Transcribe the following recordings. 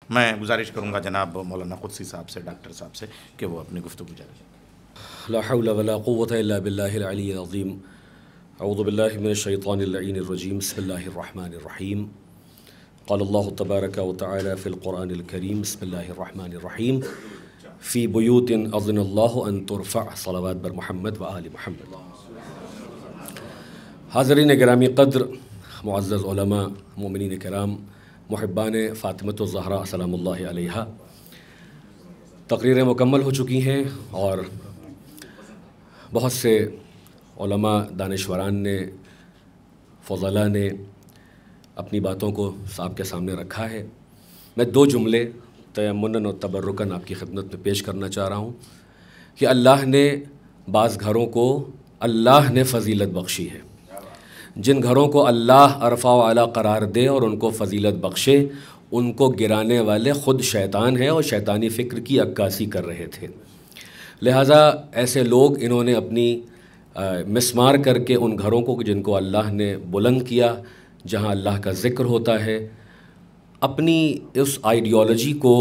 میں گزارش کروں گا جناب مولانا قدسی صاحب سے، ڈاکٹر صاحب سے کہ وہ اپنی گفتگو جاری رکھیں۔ لا حول ولا قوة الا باللہ العلی العظیم۔ اعوذ باللہ من الشیطان اللعین الرجیم۔ بسم اللہ الرحمن الرحیم۔ قال اللہ تبارک و تعالی فی القرآن الکریم۔ بسم اللہ الرحمن الرحیم۔ فی بیوت اذن اللہ ان ترفع، صلوات بر محمد و آل محمد۔ حاضرین گرامی قدر، معزز علماء، مومنین کرام، محبان فاطمۃ الزہرا سلام اللہ علیہا، تقریریں مکمل ہو چکی ہیں اور بہت سے علماء، دانشوران نے، فضلاء نے اپنی باتوں کو آپ کے سامنے رکھا ہے۔ میں دو جملے تیمناً و تبرکاً آپ کی خدمت میں پیش کرنا چاہ رہا ہوں کہ اللہ نے بعض گھروں کو اللہ نے فضیلت بخشی ہے۔ جن گھروں کو اللہ ارفع و اعلیٰ قرار دے اور ان کو فضیلت بخشے، ان کو گرانے والے خود شیطان ہیں اور شیطانی فکر کی عکاسی کر رہے تھے۔ لہٰذا ایسے لوگ، انہوں نے اپنی مسمار کر کے ان گھروں کو جن کو اللہ نے بلند کیا، جہاں اللہ کا ذکر ہوتا ہے، اپنی اس آئیڈیالوجی کو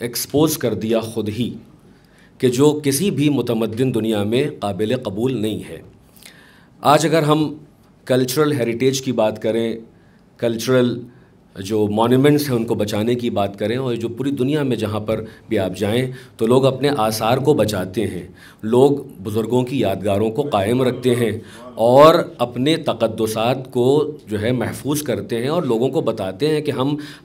ایکسپوز کر دیا خود ہی، کہ جو کسی بھی متمدن دنیا میں قابل قبول نہیں ہے۔ آج اگر ہم کلچرل ہیریٹیج کی بات کریں، کلچرل جو مونومنٹس ہیں ان کو بچانے کی بات کریں، اور جو پوری دنیا میں جہاں پر بھی آپ جائیں تو لوگ اپنے آثار کو بچاتے ہیں، لوگ بزرگوں کی یادگاروں کو قائم رکھتے ہیں اور اپنے تقدسات کو جو ہے محفوظ کرتے ہیں اور لوگوں کو بتاتے ہیں کہ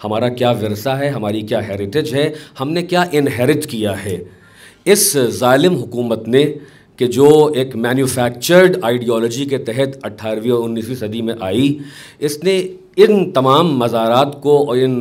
ہمارا کیا ورثہ ہے، ہماری کیا ہیریٹیج ہے، ہم نے کیا انہیرٹ کیا ہے۔ اس ظالم حکومت نے کہ جو ایک مینوفیکچرڈ آئیڈیالوجی کے تحت 18ویں اور 19ویں صدی میں آئی، اس نے ان تمام مزارات کو اور ان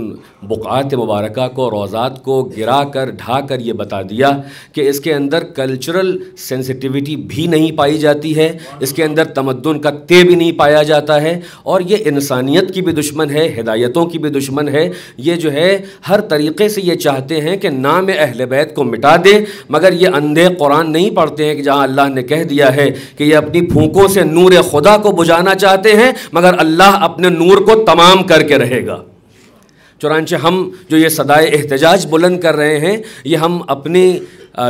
بقعات مبارکہ کو، روضات کو گرا کر، ڈھا کر یہ بتا دیا کہ اس کے اندر کلچرل سینسٹیوٹی بھی نہیں پائی جاتی ہے، اس کے اندر تمدن کا تے بھی نہیں پایا جاتا ہے، اور یہ انسانیت کی بھی دشمن ہے، ہدایتوں کی بھی دشمن ہے۔ یہ جو ہے ہر طریقے سے یہ چاہتے ہیں کہ نام اہل بیت کو مٹا دیں، مگر یہ اندھے قرآن نہیں پڑھتے ہیں کہ جہاں اللہ نے کہہ دیا ہے کہ یہ اپنی پھونکوں سے نور خدا کو بجھانا چاہتے ہیں، مگر اللہ اپنے نور کو تمام کر کے رہے گا۔ چنانچہ ہم جو یہ صدائے احتجاج بلند کر رہے ہیں، یہ ہم اپنی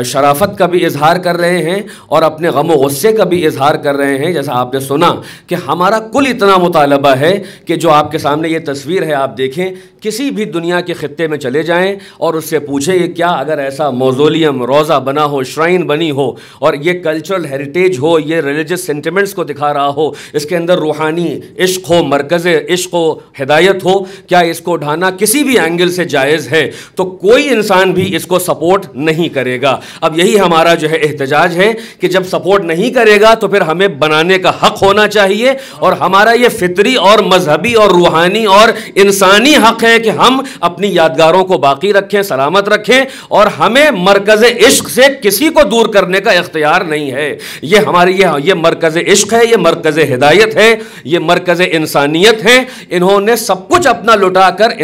شرافت کا بھی اظہار کر رہے ہیں اور اپنے غم و غصے کا بھی اظہار کر رہے ہیں۔ جیسا آپ نے سنا کہ ہمارا کل اتنا مطالبہ ہے کہ جو آپ کے سامنے یہ تصویر ہے، آپ دیکھیں، کسی بھی دنیا کے خطے میں چلے جائیں اور اس سے پوچھیں یہ کیا اگر ایسا موزولیم، روضہ بنا ہو، شرائن بنی ہو اور یہ کلچرل ہیریٹیج ہو، یہ ریلیجس سینٹیمنٹس کو دکھا رہا ہو، اس کے اندر روحانی عشق ہو، مرکز عشق و ہدایت ہو، کیا اس کو ڈھانا کسی بھی اینگل سے جائز ہے؟ تو کوئی انسان بھی اس کو سپورٹ نہیں کرے گا۔ اب یہی ہمارا جو ہے احتجاج ہے کہ جب سپورٹ نہیں کرے گا تو پھر ہمیں بنانے کا حق ہونا چاہیے، اور ہمارا یہ فطری اور مذہبی اور روحانی اور انسانی حق ہے کہ ہم اپنی یادگاروں کو باقی رکھیں، سلامت رکھیں، اور ہمیں مرکز عشق سے کسی کو دور کرنے کا اختیار نہیں ہے۔ یہ ہماری یہ مرکز عشق ہے، یہ مرکز ہدایت ہے، یہ مرکز انسانیت ہے۔ انہوں نے سب کچھ اپنا لٹا کر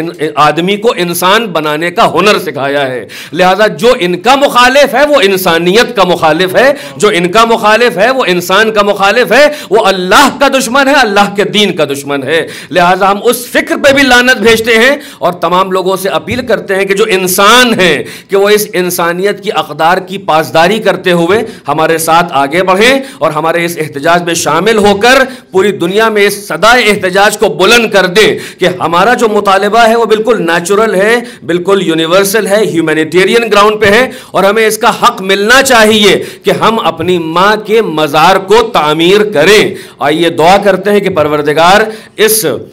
آدمی کو انسان بنانے کا ہنر سکھایا ہے۔ لہذا جو ان کا مخالف ہے وہ انسانیت کا مخالف ہے، جو ان کا مخالف ہے وہ انسان کا مخالف ہے، وہ اللہ کا دشمن ہے، اللہ کے دین کا دشمن ہے۔ لہذا ہم اس فکر پہ بھی لعنت بھیجتے ہیں اور تمام لوگوں سے اپیل کرتے ہیں کہ جو انسان ہیں کہ وہ اس انسانیت کی اقدار کی پاسداری کرتے ہوئے ہمارے ساتھ آگے بڑھیں اور ہمارے اس احتجاج میں شامل ہو کر پوری دنیا میں اس صدائے احتجاج کو بلند کر دیں کہ ہمارا جو مطالبہ ہے وہ بالکل نیچرل ہے، بالکل یونیورسل ہے، ہیومینیٹیرین گراؤنڈ پہ ہے، اور ہمیں اس کا حق ملنا چاہیے کہ ہم اپنی ماں کے مزار کو تعمیر کریں۔ آئیے دعا کرتے ہیں کہ پروردگار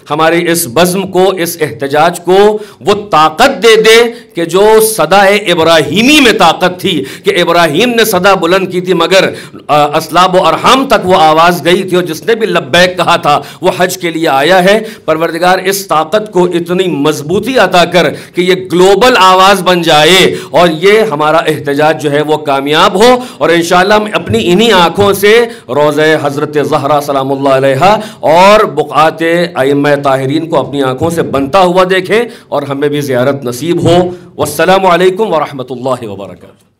ہمارے اس بزم کو، اس احتجاج کو وہ طاقت دے دے کہ جو صدائے ابراہیمی میں طاقت تھی، کہ ابراہیم نے صدا بلند کی تھی مگر اسلاب و ارحام تک وہ آواز گئی تھی، اور جس نے بھی لبیک کہا تھا وہ حج کے لیے آیا ہے۔ پروردگار اس طاقت کو اتنی مضبوطی عطا کر کہ یہ گلوبل آواز بن جائے اور یہ ہمارا احتجاج جو ہے وہ کامیاب ہو، اور انشاءاللہ ہم اپنی انہی آنکھوں سے روضہ حضرت زہرا سلام اللہ علیہا اور بقعات ائمہ طاہرین کو اپنی آنکھوں سے بنتا ہوا دیکھیں اور ہمیں بھی زیارت نصیب ہو۔ والسلام علیکم ورحمۃ اللہ وبرکاتہ۔